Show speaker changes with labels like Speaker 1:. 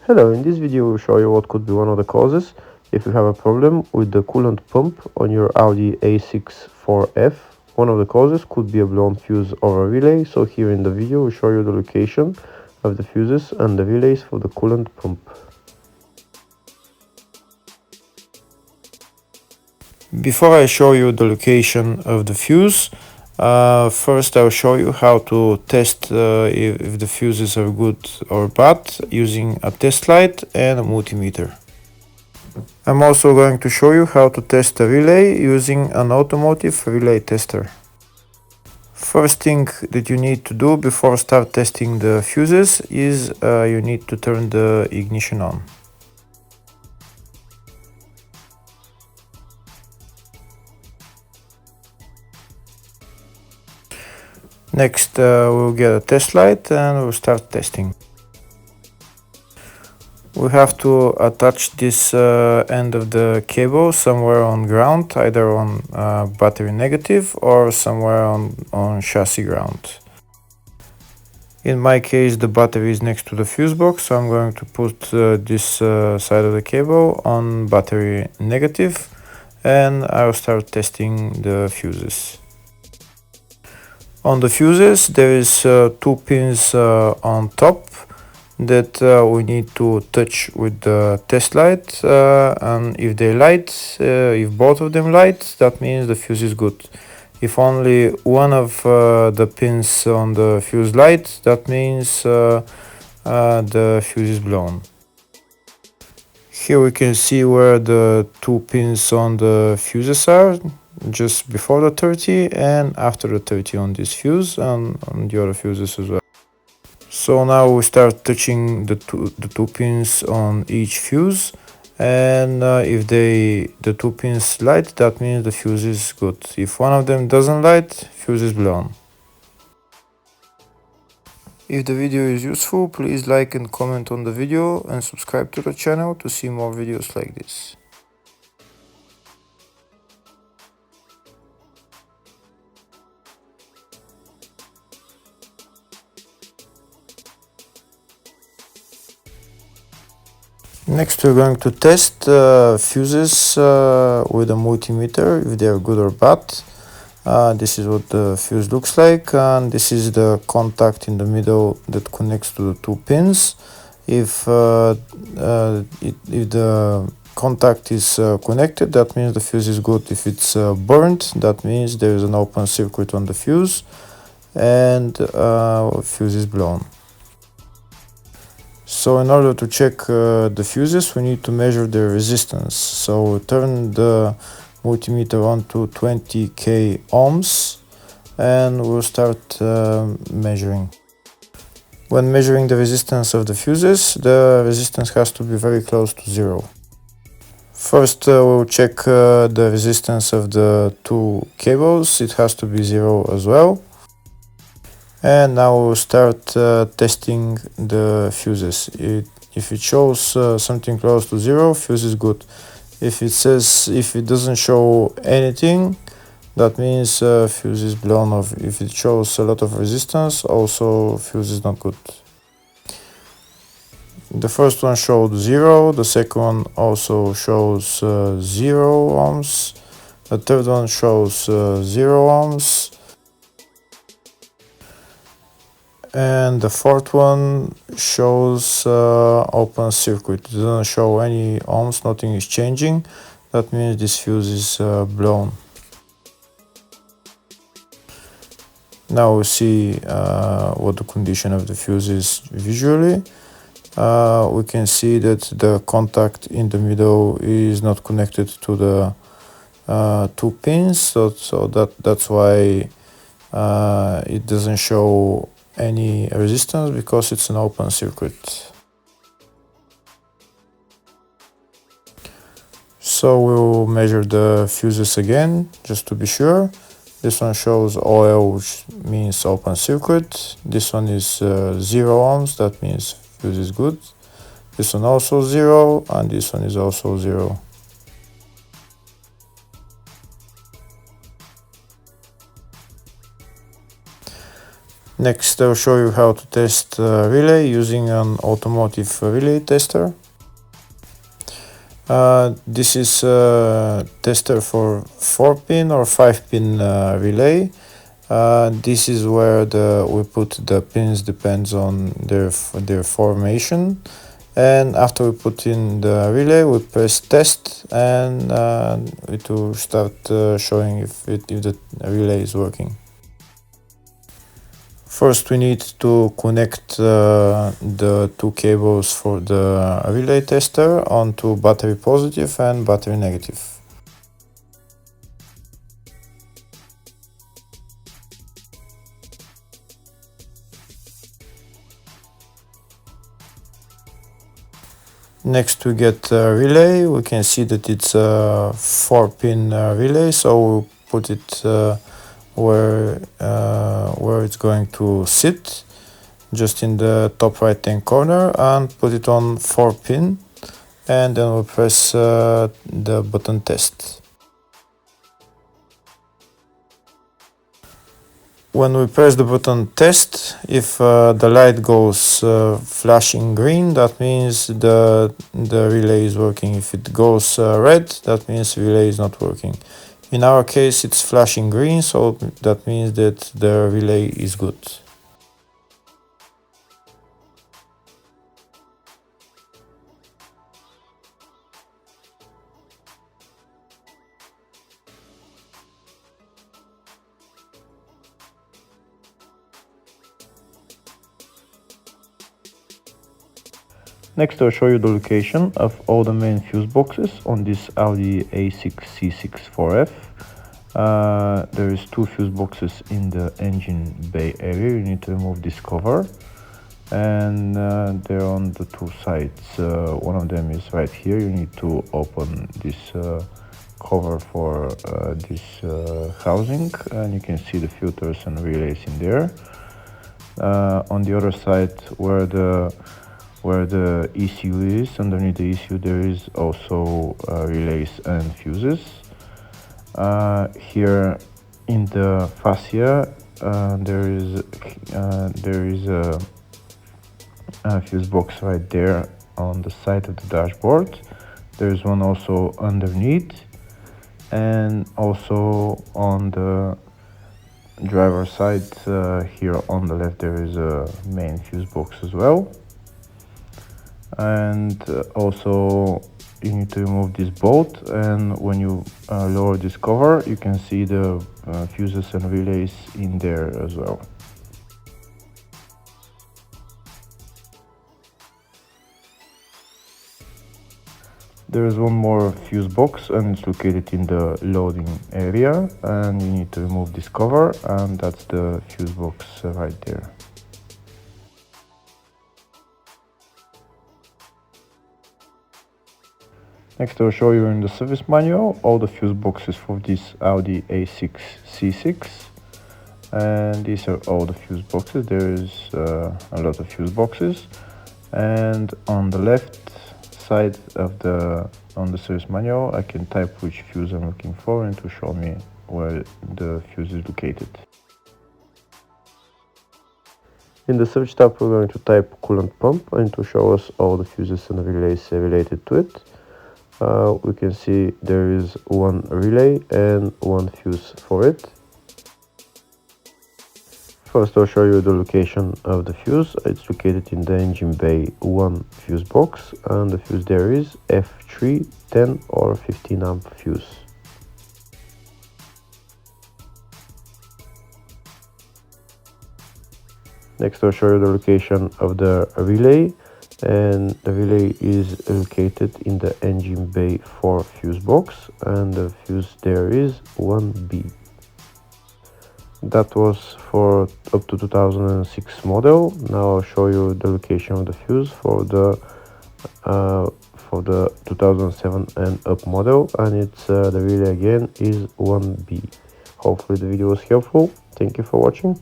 Speaker 1: Hello, in this video we'll show you what could be one of the causes if you have a problem with the coolant pump on your Audi A6 4F. One of the causes could be a blown fuse or a relay, so here in the video we'll show you the location of the fuses and the relays for the coolant pump. Before I show you the location of the fuse, first I'll show you how to test if the fuses are good or bad using a test light and a multimeter. I'm also going to show you how to test a relay using an automotive relay tester. First thing that you need to do before start testing the fuses is you need to turn the ignition on. Next we'll get a test light and we'll start testing. We have to attach this end of the cable somewhere on ground, either on battery negative or somewhere on chassis ground. In my case the battery is next to the fuse box, so I'm going to put this side of the cable on battery negative and I'll start testing the fuses. On the fuses there is two pins on top that we need to touch with the test light, and if they light, if both of them light, that means the fuse is good. If only one of the pins on the fuse light, that means the fuse is blown. Here we can see where the two pins on the fuses are, just before the 30 and after the 30 on this fuse and on the other fuses as well. So now we start touching the two pins on each fuse, and if the two pins light, that means the fuse is good. If one of them doesn't light, fuse is blown. If the video is useful, please like and comment on the video and subscribe to the channel to see more videos like this. Next we're going to test fuses with a multimeter, if they are good or bad. This is what the fuse looks like, and this is the contact in the middle that connects to the two pins. If the contact is connected, that means the fuse is good. If it's burnt, that means there is an open circuit on the fuse and fuse is blown. So in order to check the fuses, we need to measure the resistance. So turn the multimeter on to 20k ohms and we'll start measuring. When measuring the resistance of the fuses, the resistance has to be very close to zero. First we'll check the resistance of the two cables. It has to be zero as well. And now we'll start testing the fuses. If it shows something close to zero, fuse is good. If it doesn't show anything, that means fuse is blown off. If it shows a lot of resistance, also fuse is not good. The first one showed 0, the second one also shows 0 ohms, the third one shows 0 ohms, and the fourth one shows open circuit. It doesn't show any ohms, nothing is changing. That means this fuse is blown. Now we see what the condition of the fuse is visually. We can see that the contact in the middle is not connected to the two pins, so that's why it doesn't show any resistance, because it's an open circuit. So we'll measure the fuses again just to be sure. This one shows OL, which means open circuit. This one is 0 ohms, that means fuse is good. This one also 0, and this one is also 0. Next, I'll show you how to test relay using an automotive relay tester. This is a tester for 4-pin or 5-pin relay. This is where we put the pins, depends on their formation. And after we put in the relay, we press test, and it will start showing if the relay is working. First, we need to connect the two cables for the relay tester onto battery positive and battery negative. Next, we get a relay. We can see that it's a 4-pin relay, so we'll put it where it's going to sit, just in the top right hand corner, and put it on 4-pin, and then we'll press the button test. When we press the button test, if the light goes flashing green, that means the relay is working. If it goes red, that means the relay is not working. In our case, it's flashing green, so that means that the relay is good. Next, I'll show you the location of all the main fuse boxes on this Audi A6 C6 4F. There is 2 fuse boxes in the engine bay area. You need to remove this cover, and they're on the 2 sides. One of them is right here. You need to open this cover for this housing, and you can see the filters and relays in there. On the other side, where the ECU is, underneath the ECU there is also relays and fuses. Here in the fascia there is a fuse box right there on the side of the dashboard. There is one also underneath, and also on the driver's side here on the left there is a main fuse box as well. And also you need to remove this bolt, and when you lower this cover, you can see the fuses and relays in there as well. There is one more fuse box, and it's located in the loading area, and you need to remove this cover, and that's the fuse box right there. Next, I'll show you in the service manual all the fuse boxes for this Audi A6 C6, and these are all the fuse boxes. There is a lot of fuse boxes, and on the left side of the service manual I can type which fuse I'm looking for, and to show me where the fuse is located. In the search tab we're going to type coolant pump, and to show us all the fuses and relays related to it. We can see there is one relay and one fuse for it. First, I'll show you the location of the fuse. It's located in the engine bay 1 fuse box, and the fuse there is F3 10 or 15 amp fuse. Next, I'll show you the location of the relay, and the relay is located in the engine bay 4 fuse box, and the fuse there is 1B. That was for up to 2006 model. Now I'll show you the location of the fuse for the 2007 and up model, and it's the relay again is 1B. Hopefully the video was helpful. Thank you for watching.